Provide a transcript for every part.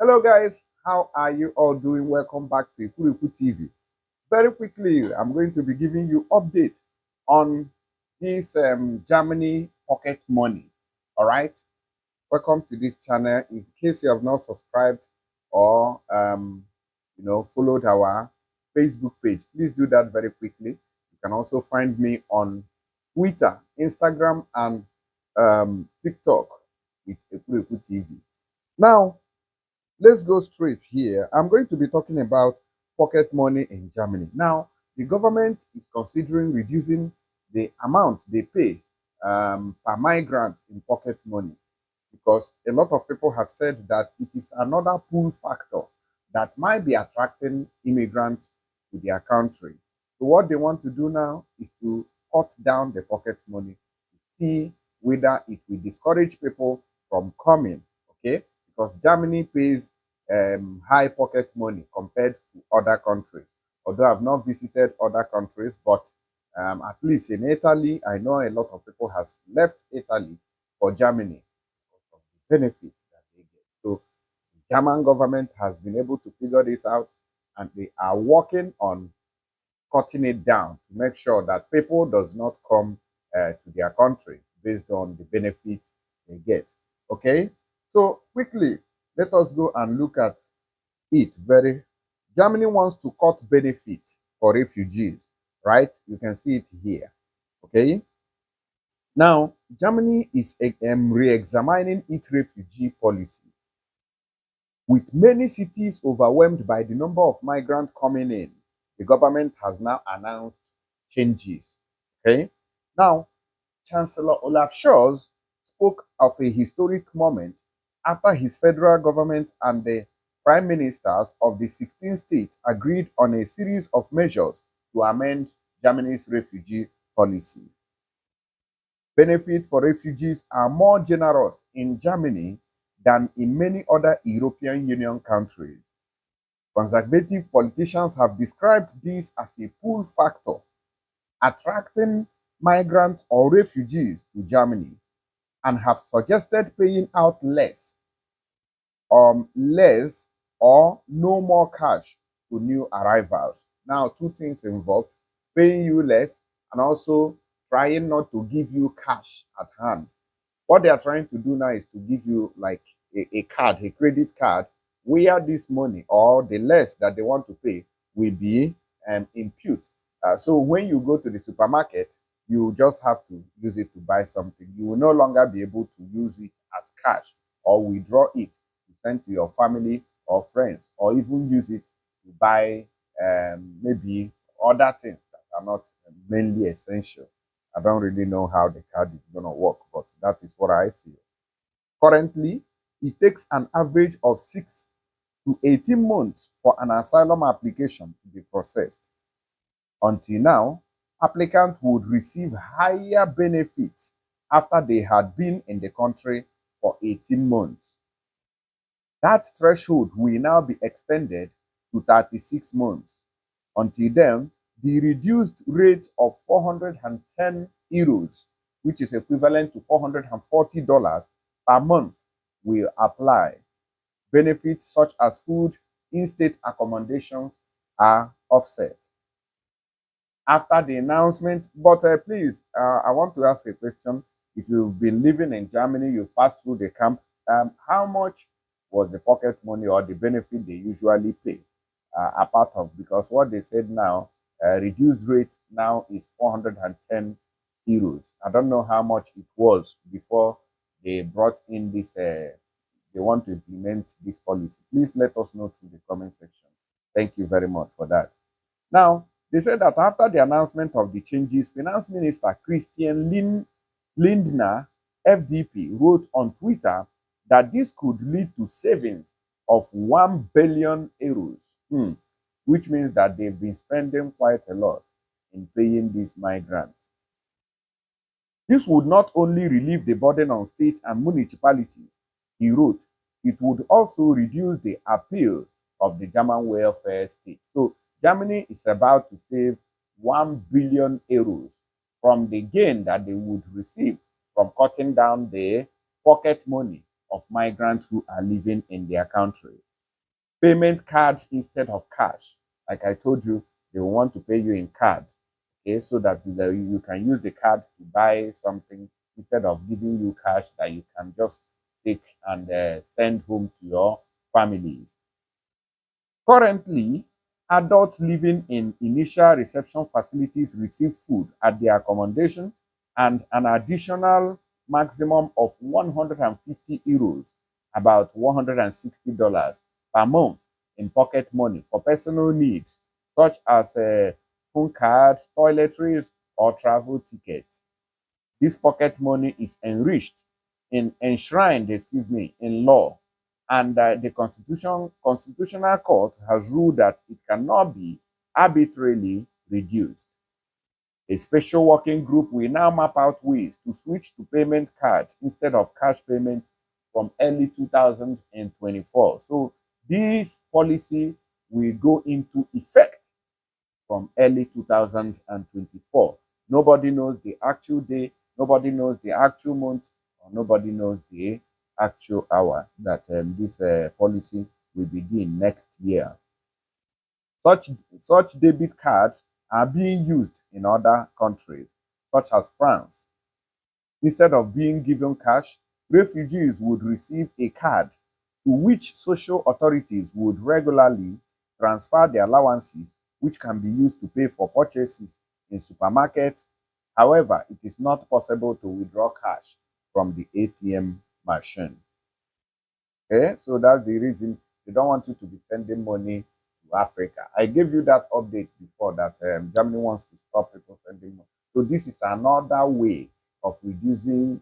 Hello guys, how are you all doing? Welcome back to Ikuriku TV. Very quickly, I'm going to be giving you update on this Germany pocket money. All right, welcome to this channel. In case you have not subscribed or followed our Facebook page, please do that very quickly. You can also find me on Twitter, Instagram, and TikTok with Ikuriku TV. Now, let's go straight here. I'm going to be talking about pocket money in Germany. Now, the government is considering reducing the amount they pay per migrant in pocket money because a lot of people have said that it is another pull factor that might be attracting immigrants to their country. So what they want to do now is to cut down the pocket money to see whether it will discourage people from coming, okay? Because Germany pays high pocket money compared to other countries. Although I've not visited other countries, but at least in Italy, I know a lot of people have left Italy for Germany because of the benefits that they get. So the German government has been able to figure this out, and they are working on cutting it down to make sure that people does not come to their country based on the benefits they get. Okay, so quickly, let us go and look at it very. Germany wants to cut benefits for refugees, right? You can see it here. Okay. Now, Germany is re-examining its refugee policy. With many cities overwhelmed by the number of migrants coming in, the government has now announced changes. Okay. Now, Chancellor Olaf Scholz spoke of a historic moment after his federal government and the prime ministers of the 16 states agreed on a series of measures to amend Germany's refugee policy. Benefits for refugees are more generous in Germany than in many other European Union countries. Conservative politicians have described this as a pull factor, attracting migrants or refugees to Germany, and have suggested paying out less or no more cash to new arrivals. Now, two things involved: paying you less and also trying not to give you cash at hand. What they are trying to do now is to give you like a card, a credit card, where this money or the less that they want to pay will be impute. So when you go to the supermarket, you just have to use it to buy something. You will no longer be able to use it as cash or withdraw it to send to your family or friends, or even use it to buy maybe other things that are not mainly essential. I don't really know how the card is going to work, but that is what I feel. Currently, it takes an average of 6 to 18 months for an asylum application to be processed. Until now, applicants would receive higher benefits after they had been in the country for 18 months. That threshold will now be extended to 36 months. Until then, the reduced rate of 410 euros, which is equivalent to $440 per month, will apply. Benefits such as food, in-state accommodations are offset. After the announcement, but please, I want to ask a question. If you've been living in Germany, you've passed through the camp, how much was the pocket money or the benefit they usually pay? Apart of, because what they said now, reduced rate now is 410 euros. I don't know how much it was before they brought in this, they want to implement this policy. Please let us know through the comment section. Thank you very much for that. Now, they said that after the announcement of the changes, Finance Minister Christian Lindner, FDP, wrote on Twitter that this could lead to savings of 1 billion euros, which means that they've been spending quite a lot in paying these migrants. This would not only relieve the burden on states and municipalities, he wrote, it would also reduce the appeal of the German welfare state. So Germany is about to save 1 billion euros from the gain that they would receive from cutting down the pocket money of migrants who are living in their country. payment cards instead of cash. Like I told you, they will want to pay you in cards, okay, so that you can use the card to buy something instead of giving you cash that you can just take and send home to your families. Currently, adults living in initial reception facilities receive food at their accommodation and an additional maximum of 150 euros, about $160 per month in pocket money for personal needs such as phone cards, toiletries, or travel tickets. This pocket money is enshrined, in law, and the constitutional court has ruled that it cannot be arbitrarily reduced. A special working group will now map out ways to switch to payment cards instead of cash payment from early 2024. So this policy will go into effect from early 2024. Nobody knows the actual day, nobody knows the actual month, or nobody knows the actual hour that this policy will begin next year. Such debit cards are being used in other countries, such as France. Instead of being given cash, refugees would receive a card to which social authorities would regularly transfer their allowances, which can be used to pay for purchases in supermarkets. However, it is not possible to withdraw cash from the ATM machine. Okay, so that's the reason they don't want you to be sending money to Africa. I gave you that update before that Germany wants to stop people sending money. So this is another way of reducing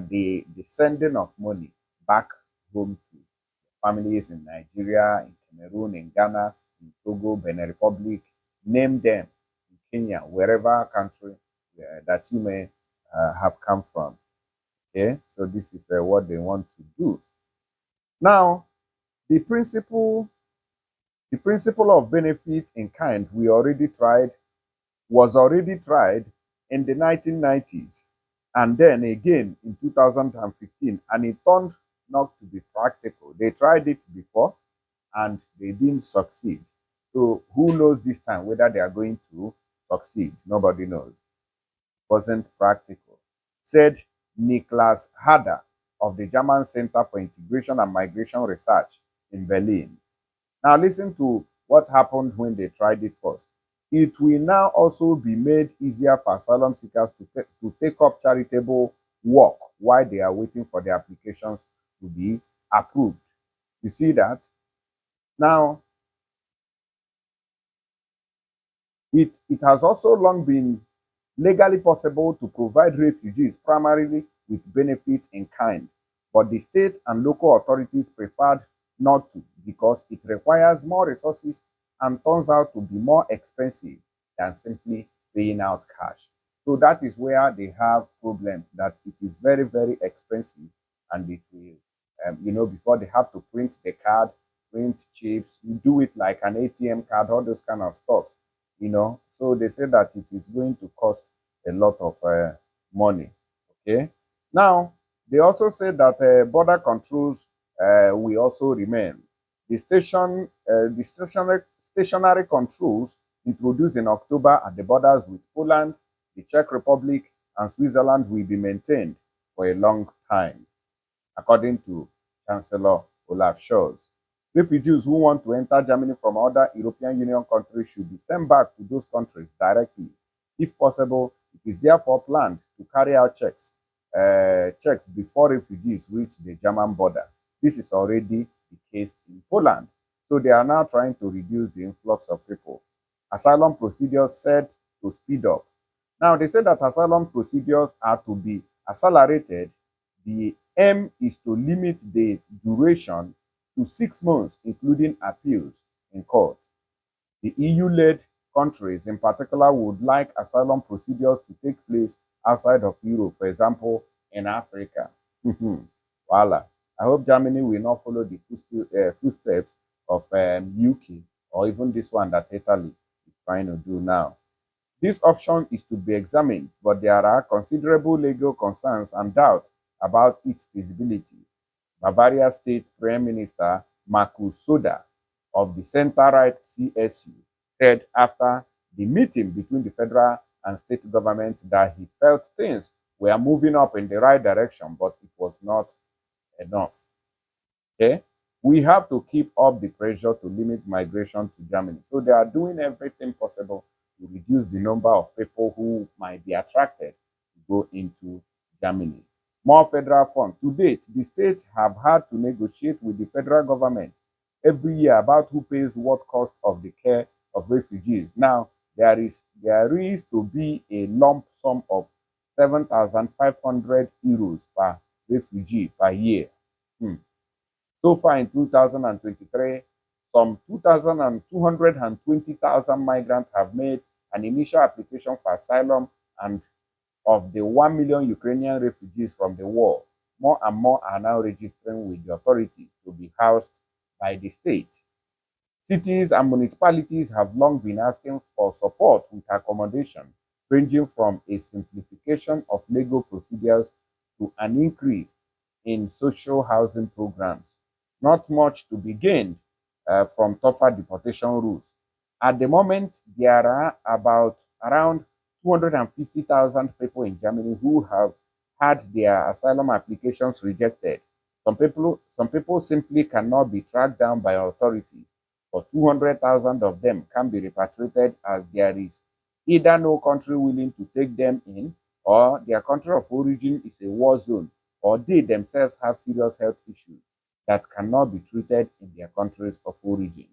the sending of money back home to families in Nigeria, in Cameroon, in Ghana, in Togo, Benin Republic, name them, in Kenya, wherever country that you may have come from. Okay, so this is what they want to do. Now, the principle the principle of benefit in kind was already tried in the 1990s and then again in 2015, and it turned not to be practical. They tried it before and they didn't succeed. So who knows this time whether they are going to succeed? Nobody knows. It wasn't practical, said Niklas Hader of the German Center for Integration and Migration Research in Berlin. Now listen to what happened when they tried it first. It will now also be made easier for asylum seekers to take up charitable work while they are waiting for their applications to be approved. You see that? Now, it has also long been legally possible to provide refugees primarily with benefits in kind, but the state and local authorities preferred not to because it requires more resources and turns out to be more expensive than simply paying out cash. So that is where they have problems, that it is very, very expensive, and it will, before they have to print the card, print chips, you do it like an ATM card, all those kind of stuff, So they say that it is going to cost a lot of money. Okay. Now, they also said that border controls will also remain. The stationary controls introduced in October at the borders with Poland, the Czech Republic, and Switzerland will be maintained for a long time, according to Chancellor Olaf Scholz. Refugees who want to enter Germany from other European Union countries should be sent back to those countries directly. If possible, it is therefore planned to carry out checks before refugees reach the German border. This is already the case in Poland. So they are now trying to reduce the influx of people. Asylum procedures set to speed up. Now, they say that asylum procedures are to be accelerated. The aim is to limit the duration to 6 months, including appeals in court. The EU-led countries in particular would like asylum procedures to take place outside of Europe, for example, in Africa. Voila. I hope Germany will not follow the footsteps of UK or even this one that Italy is trying to do now. This option is to be examined, but there are considerable legal concerns and doubts about its feasibility. Bavaria State Prime Minister Markus Söder of the center-right CSU, said after the meeting between the federal and state government that he felt things were moving up in the right direction, but it was not enough. Okay? We have to keep up the pressure to limit migration to Germany. So they are doing everything possible to reduce the number of people who might be attracted to go into Germany. More federal funds. To date, the states have had to negotiate with the federal government every year about who pays what cost of the care of refugees. Now, there is to be a lump sum of 7,500 euros per refugee per year. So far in 2023, some 220,000 migrants have made an initial application for asylum, and of the 1 million Ukrainian refugees from the war, more and more are now registering with the authorities to be housed by the state. Cities and municipalities have long been asking for support with accommodation, ranging from a simplification of legal procedures to an increase in social housing programs. Not much to be gained from tougher deportation rules. At the moment, there are around 250,000 people in Germany who have had their asylum applications rejected. Some people simply cannot be tracked down by authorities, but 200,000 of them can be repatriated, as there is either no country willing to take them in, or their country of origin is a war zone, or they themselves have serious health issues that cannot be treated in their countries of origin.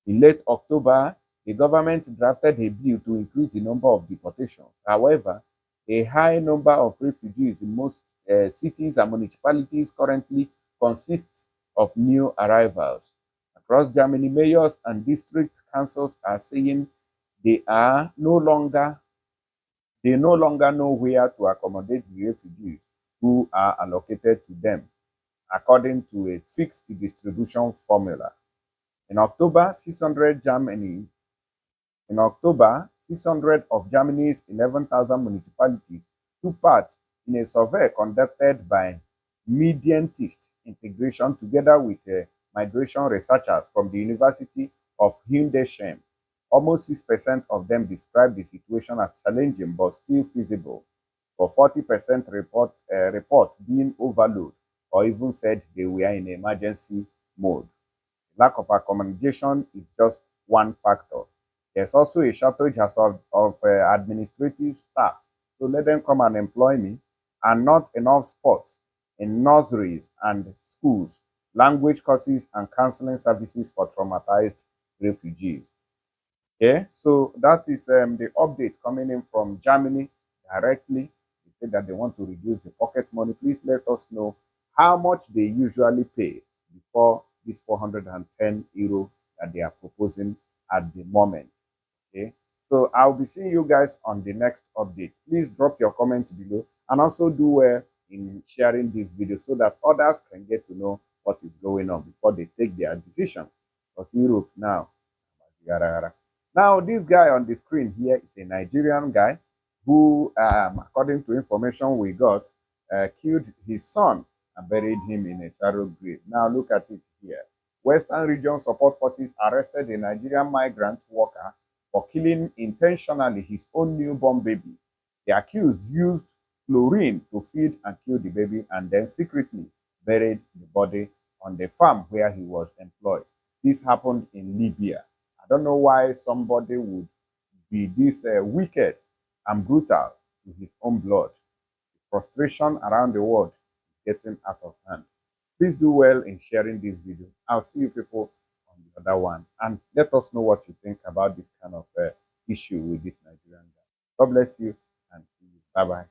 In late October, the government drafted a bill to increase the number of deportations. However, a high number of refugees in most cities and municipalities currently consists of new arrivals. Across Germany, mayors and district councils are saying they no longer know where to accommodate the refugees who are allocated to them, according to a fixed distribution formula. In October, 600 of Germany's 11,000 municipalities took part in a survey conducted by Migrants Integration together with migration researchers from the University of Hildesheim. Almost 6% of them described the situation as challenging but still feasible, but 40% report being overloaded or even said they were in emergency mode. Lack of accommodation is just one factor. There's also a shortage of administrative staff. So let them come and employ me, and not enough spots in nurseries and schools, language courses, and counseling services for traumatized refugees. Okay, so that is the update coming in from Germany directly. They say that they want to reduce the pocket money. Please let us know how much they usually pay before this 410 euro that they are proposing at the moment. Okay, so I'll be seeing you guys on the next update. Please drop your comments below, and also do well in sharing this video so that others can get to know what is going on before they take their decisions. Because Europe now, this guy on the screen here is a Nigerian guy who, according to information we got, killed his son and buried him in a shallow grave. Now look at it here. Western Region Support Forces arrested a Nigerian migrant worker for killing intentionally his own newborn baby. The accused used chlorine to feed and kill the baby and then secretly buried the body on the farm where he was employed. This happened in Libya. I don't know why somebody would be this wicked and brutal to his own blood. The frustration around the world is getting out of hand. Please do well in sharing this video. I'll see you people on the other one. And let us know what you think about this kind of issue with this Nigerian guy. God bless you and see you. Bye-bye.